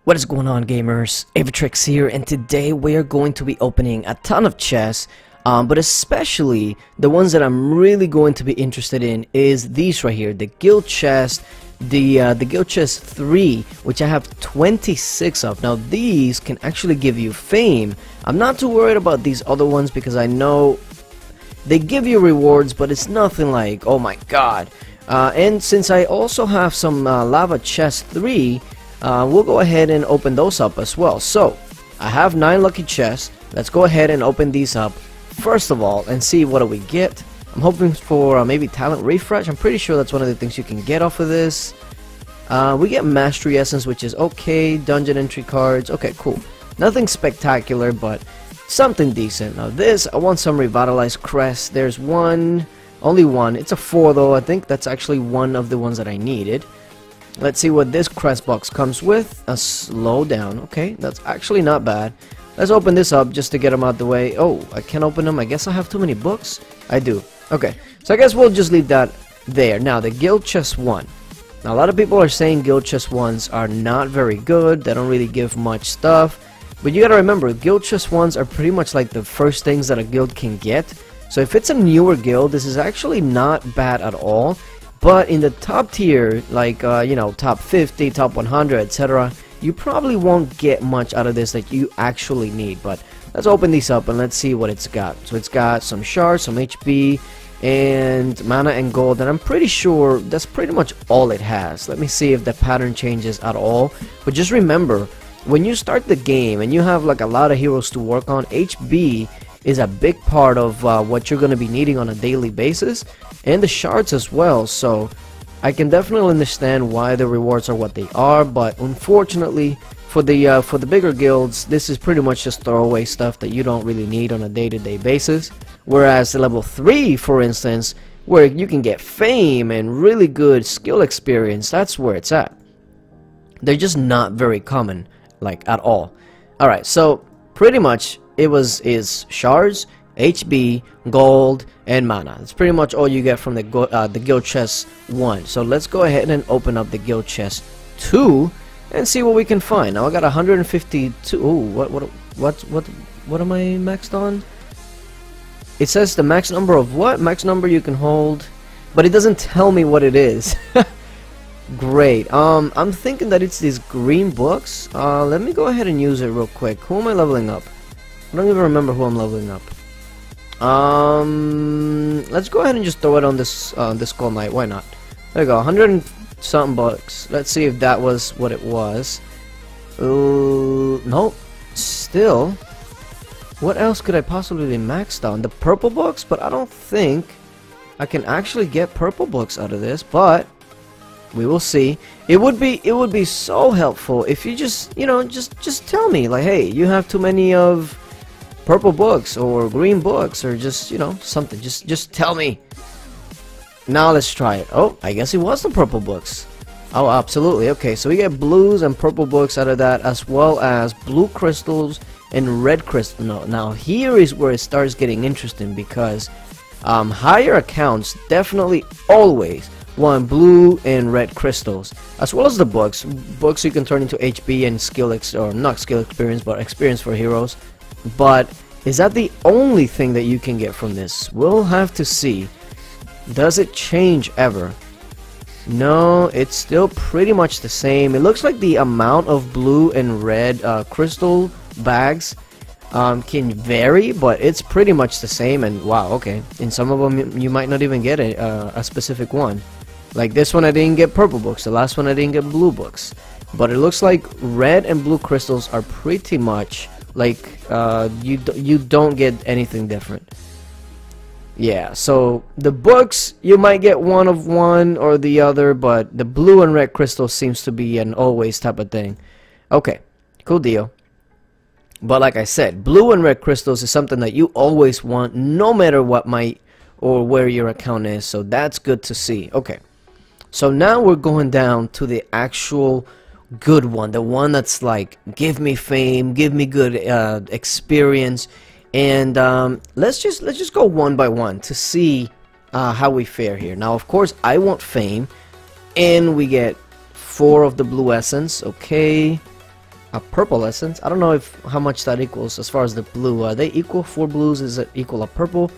What is going on, gamers? Aevatrex here, and today we are going to be opening a ton of chests, but especially the ones that I'm really going to be interested in is these right here, the guild chest, the guild chest 3, which I have 26 of. Now these can actually give you fame. I'm not too worried about these other ones because I know they give you rewards, but it's nothing like, oh my god. And since I also have some lava chest 3, we'll go ahead and open those up as well. So I have 9 lucky chests. Let's go ahead and open these up first of all and see what do we get. I'm hoping for maybe talent refresh. I'm pretty sure that's one of the things you can get off of this. We get mastery essence, which is okay. Dungeon entry cards, okay, cool. Nothing spectacular, but something decent. Now this, I want some revitalized crest. There's one, only one. It's a 4 though. I think that's actually one of the ones that I needed. Let's see what this crest box comes with. A slowdown. Okay, that's actually not bad. Let's open this up just to get them out the way. Oh, I can't open them. I guess I have too many books. I do. Okay, so I guess we'll just leave that there. Now, the guild chest 1. Now, a lot of people are saying guild chest 1s are not very good. They don't really give much stuff. But you gotta remember, guild chest 1s are pretty much like the first things that a guild can get. So if it's a newer guild, this is actually not bad at all. But in the top tier, like, you know, top 50, top 100, etc., you probably won't get much out of this that you actually need. But let's open these up and let's see what it's got. So it's got some shards, some HP, and mana and gold. And I'm pretty sure that's pretty much all it has. Let me see if the pattern changes at all. But just remember, when you start the game and you have like a lot of heroes to work on, HB is a big part of what you're going to be needing on a daily basis, and the shards as well. So I can definitely understand why the rewards are what they are, but unfortunately for the bigger guilds, this is pretty much just throwaway stuff that you don't really need on a day-to-day basis. Whereas the level 3, for instance, where you can get fame and really good skill experience, that's where it's at. They're just not very common, like, at all. Alright, so pretty much is shards, HB, gold, and mana. That's pretty much all you get from the guild chest 1. So let's go ahead and open up the guild chest 2 and see what we can find. Now I got 152. Ooh, what am I maxed on? It says the max number of what? Max number you can hold, but it doesn't tell me what it is. Great. I'm thinking that it's these green books. Let me go ahead and use it real quick. Who am I leveling up? I don't even remember who I'm leveling up. Let's go ahead and just throw it on this Skull Knight. Why not? There you go. 100 and something bucks. Let's see if that was what it was. Nope. Still. What else could I possibly be maxed on? The purple books, but I don't think I can actually get purple books out of this. But we will see. It would be so helpful if you just, you know, just tell me, like, hey, you have too many of purple books or green books, or just, you know, something. Just tell me. Now let's try it. Oh, I guess it was the purple books. Oh, absolutely. Okay, so we get blues and purple books out of that, as well as blue crystals and red crystals. No, now here is where it starts getting interesting, because higher accounts definitely always want blue and red crystals, as well as the books. Books you can turn into HP and or not skill experience, but experience for heroes. But is that the only thing that you can get from this? We'll have to see. Does it change ever? No, it's still pretty much the same. It looks like the amount of blue and red crystal bags can vary, but it's pretty much the same. And wow, okay, in some of them you might not even get a specific one. Like this one I didn't get purple books, the last one I didn't get blue books. But it looks like red and blue crystals are pretty much like you don't get anything different. Yeah, so the books, you might get one of one or the other, but the blue and red crystal seems to be an always type of thing. Okay, cool deal. But like I said, blue and red crystals is something that you always want, no matter what or where your account is. So that's good to see. Okay, so now we're going down to the actual good one, the one that's like, give me fame, give me good experience, and let's just go one by one to see how we fare here. Now, of course, I want fame, and we get 4 of the blue essence. Okay, a purple essence. I don't know if how much that equals as far as the blue. Are they equal? 4 blues, is it equal a purple?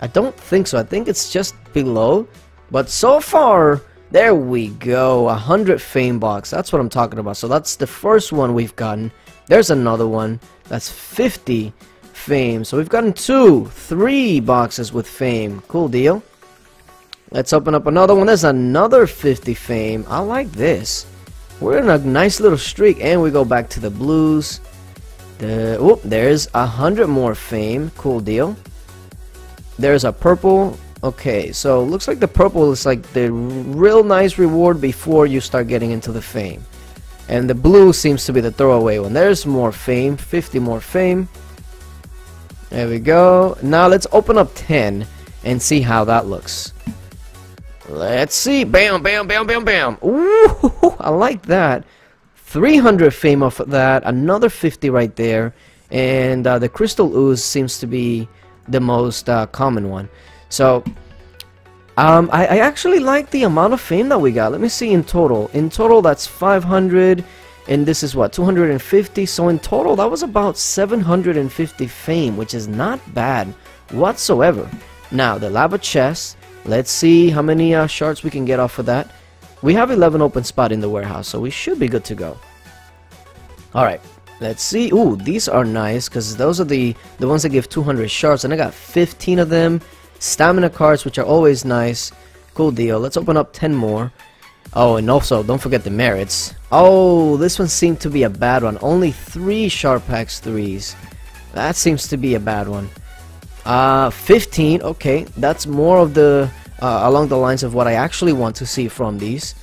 I don't think so. I think it's just below. But so far, there we go. 100 fame box. That's what I'm talking about. So that's the first one we've gotten. There's another one. That's 50 fame. So we've gotten 3 boxes with fame. Cool deal. Let's open up another one. There's another 50 fame. I like this. We're in a nice little streak, and we go back to the blues. There's 100 more fame. Cool deal. There's a purple. Okay, so looks like the purple is like the real nice reward before you start getting into the fame. And the blue seems to be the throwaway one. There's more fame. 50 more fame. There we go. Now let's open up 10 and see how that looks. Let's see. Bam, bam, bam, bam, bam. Ooh, I like that. 300 fame off of that. Another 50 right there. And the crystal ooze seems to be the most common one. So, I actually like the amount of fame that we got. Let me see in total. In total, that's 500. And this is what? 250. So in total, that was about 750 fame, which is not bad whatsoever. Now, the lava chest. Let's see how many shards we can get off of that. We have 11 open spot in the warehouse, so we should be good to go. Alright, let's see. Ooh, these are nice, because those are the ones that give 200 shards, and I got 15 of them. Stamina cards, which are always nice. Cool deal. Let's open up 10 more. Oh, and also, don't forget the merits. Oh, this one seemed to be a bad one. Only 3 shard packs 3s. That seems to be a bad one. 15, okay, that's more of the along the lines of what I actually want to see from these.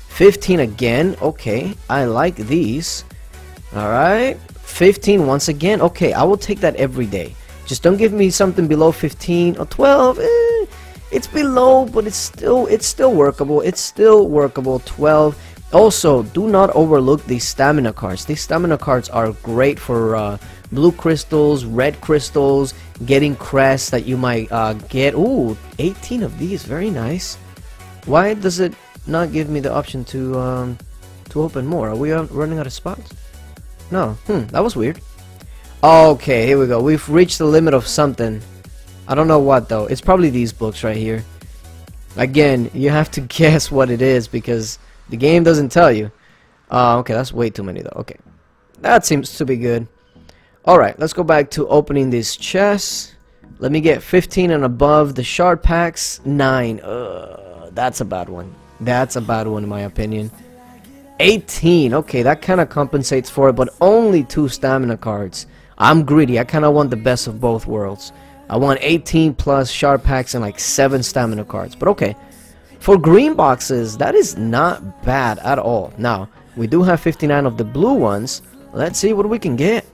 15 again, okay, I like these. Alright, 15 once again, okay, I will take that every day. Just don't give me something below 15 or 12. It's below, but it's still workable. It's still workable. 12. Also, do not overlook these stamina cards. These stamina cards are great for blue crystals, red crystals, getting crests that you might get. Ooh, 18 of these, very nice. Why does it not give me the option to open more? Are we running out of spots? No, that was weird. Okay, here we go. We've reached the limit of something. I don't know what though. It's probably these books right here. Again, you have to guess what it is because the game doesn't tell you. Okay, that's way too many though. Okay, that seems to be good. Alright, let's go back to opening these chests. Let me get 15 and above. The shard packs, 9. That's a bad one. That's a bad one in my opinion. 18. Okay, that kind of compensates for it, but only 2 stamina cards. I'm greedy. I kind of want the best of both worlds. I want 18 plus shard packs and like 7 stamina cards. But okay, for green boxes, that is not bad at all. Now, we do have 59 of the blue ones. Let's see what we can get.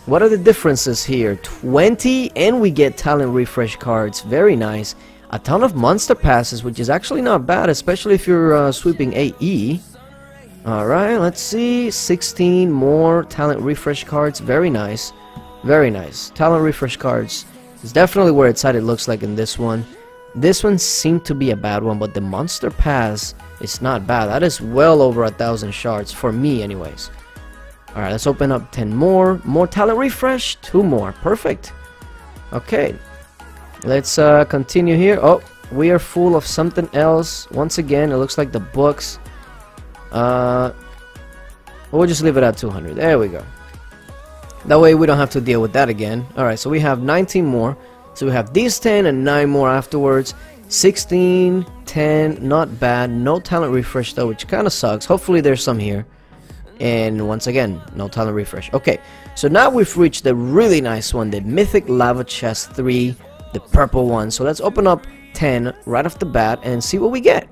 What are the differences here? 20, and we get talent refresh cards. Very nice. A ton of monster passes, which is actually not bad, especially if you're sweeping AE. Alright, let's see. 16 more talent refresh cards. Very nice. Very nice. Talent refresh cards is definitely where it's at, it looks like in this one. This one seemed to be a bad one, but the monster pass is not bad. That is well over 1,000 shards, for me anyways. Alright, let's open up 10 more. More talent refresh. 2 more. Perfect. Okay. Let's continue here. Oh, we are full of something else. Once again, it looks like the books. We'll just leave it at 200. There we go. That way we don't have to deal with that again. Alright, so we have 19 more. So we have these 10 and 9 more afterwards. 16, 10, not bad. No talent refresh though, which kind of sucks. Hopefully there's some here. And once again, no talent refresh. Okay, so now we've reached the really nice one, the Mythic Lava Chest 3, the purple one. So let's open up 10 right off the bat and see what we get.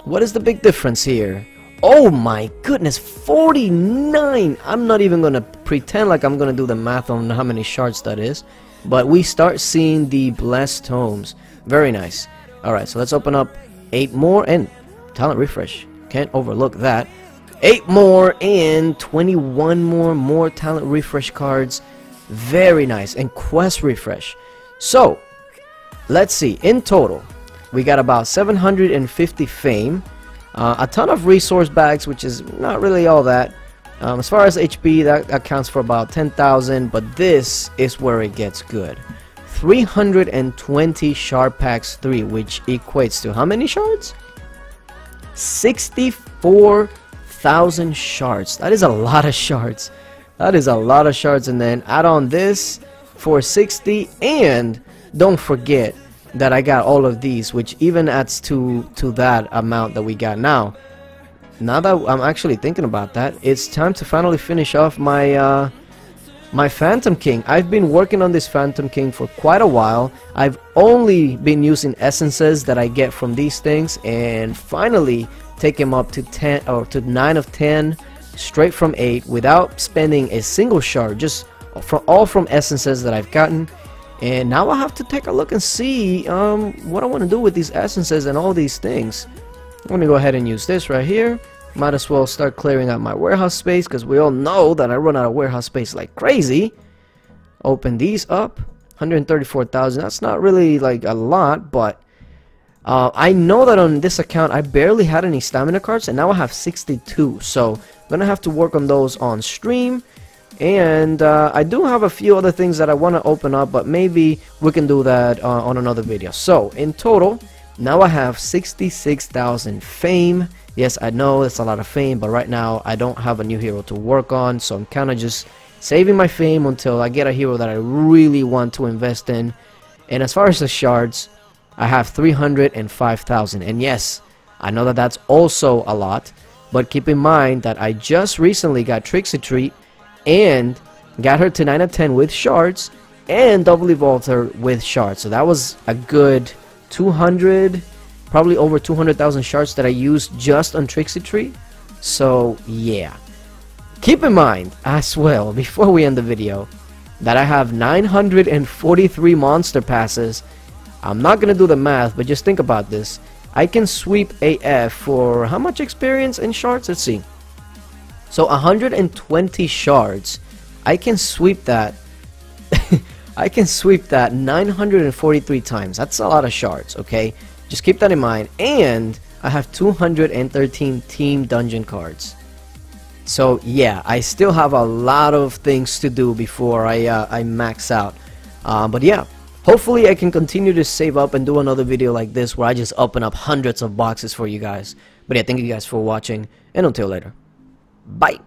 What is the big difference here? Oh my goodness, 49! I'm not even gonna pretend like I'm gonna do the math on how many shards that is. But we start seeing the blessed tomes. Very nice. Alright, so let's open up 8 more and talent refresh. Can't overlook that. 8 more and 21 more talent refresh cards. Very nice. And quest refresh. So, let's see. In total, we got about 750 fame. A ton of resource bags, which is not really all that. As far as HP, that accounts for about 10,000, but this is where it gets good. 320 shard packs 3, which equates to how many shards? 64,000 shards. That is a lot of shards. That is a lot of shards. And then add on this for 60, and don't forget that I got all of these, which even adds to that amount that we got now. Now that I'm actually thinking about that, it's time to finally finish off my my Phantom King. I've been working on this Phantom King for quite a while. I've only been using essences that I get from these things, and finally take him up to 10 or to 9 of 10 straight from 8 without spending a single shard, just all from essences that I've gotten. And now I have to take a look and see what I want to do with these essences and all these things. I'm going to go ahead and use this right here. Might as well start clearing out my warehouse space, because we all know that I run out of warehouse space like crazy. Open these up. 134,000. That's not really like a lot, but I know that on this account I barely had any stamina cards, and now I have 62. So I'm going to have to work on those on stream. And I do have a few other things that I want to open up, but maybe we can do that on another video. So in total, now I have 66,000 fame. Yes, I know it's a lot of fame, but right now I don't have a new hero to work on, so I'm kind of just saving my fame until I get a hero that I really want to invest in. And as far as the shards, I have 305,000. And yes, I know that that's also a lot, but keep in mind that I just recently got Trixie Treat and got her to 9 of 10 with shards, and double evolved her with shards. So that was a good 200, probably over 200,000 shards that I used just on Trixie Treat. So yeah, keep in mind as well, before we end the video, that I have 943 monster passes. I'm not gonna do the math, but just think about this. I can sweep AF for how much experience in shards? Let's see. So 120 shards, I can sweep that. I can sweep that 943 times. That's a lot of shards, okay? Just keep that in mind. And I have 213 team dungeon cards. So yeah, I still have a lot of things to do before I max out. But yeah, hopefully I can continue to save up and do another video like this where I just open up hundreds of boxes for you guys. But yeah, thank you guys for watching, and until later. Bye.